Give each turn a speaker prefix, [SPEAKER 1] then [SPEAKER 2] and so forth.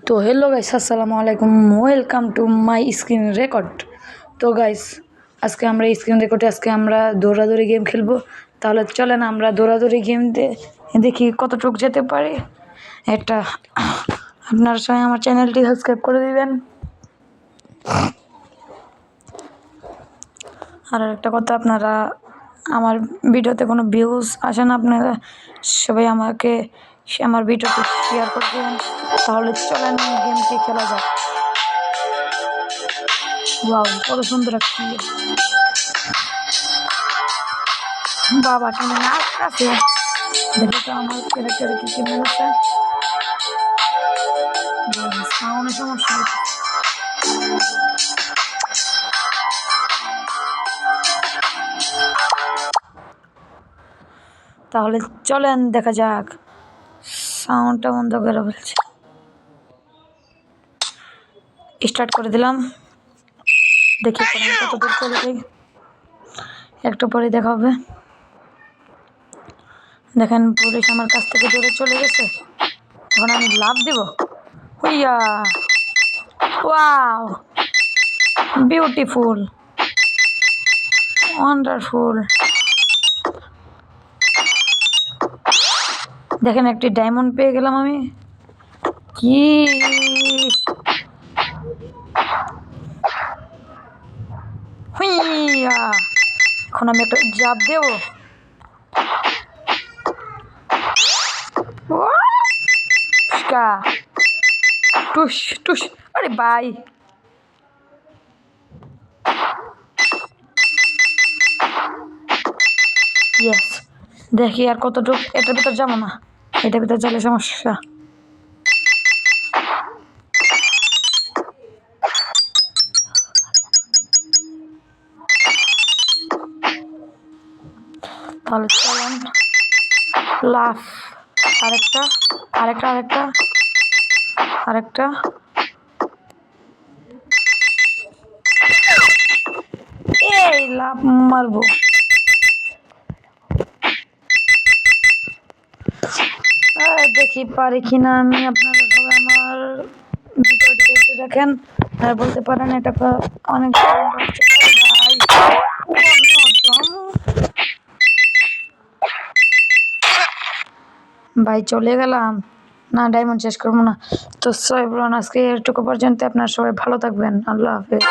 [SPEAKER 1] তো hello guys, আসসালামু আলাইকুম, welcome to my screen record. তো গাইস, আজকে আমরা স্ক্রিন রেকর্ডে আমরা দৌড়াদৌড়ি গেম খেলবো। তাহলে চলেন আমরা দৌড়াদৌড়ি গেম দেখি কতটুকু যেতে পারি। এটা আপনার সবাই আমার চ্যানেলটি সাবস্ক্রাইব করে দিবেন। আর একটা কথা, আপনারা আমার ভিডিওতে কোনো ভিউজ আসে না, আপনারা সবাই আমার ভিডিওটি শেয়ার করে দেবেন। তাহলে চলেন গেমটি খেলা যাক। ওয়াও, কত সুন্দর একটা বাবা কেমন আসতেছে। দেখি তো আমার ক্যারেক্টারে কি কেমন আছে। সাউন্ডের সমস্যা হচ্ছে। তাহলে চলেন দেখা যাক। সাউন্ডটা বন্ধ করে বলছি, স্টার্ট করে দিলাম। দেখি কত দূর চলে যাই, একটু পরে দেখা হবে। দেখেন পুলিশ আমার কাছ থেকে দূরে চলে গেছে। এখন আমি লাভ দিব। হুইয়া, ওয়াও, বিউটিফুল, ওয়ান্ডারফুল। দেখেন একটি ডায়মন্ড পেয়ে গেলাম আমি। কি হুইয়া, এখন আমি একটা জাপ দেব। টুস টুস, আরে ভাই, ইয়েস। দেখি আর কতটুকু, এটার ভিতর যাবো না, এটার ভিতর চলে সমস্যা। তাহলে চলেন লাফ, আরেকটা আরেকটা আরেকটা আরেকটা। এই লাফ মারবো। দেখি পারি কিনা আমি। আপনারা সবাই আমার ভিডিওটি একটু দেখেন আর বলতে পারেন এটা অনেক ভাই চলে গেলাম না, ডায়মন্ড শেষ করবো না। তো সবাই বলুন আজকে এটুকু পর্যন্ত। আপনার সবাই ভালো থাকবেন, আল্লাহ হাফেজ।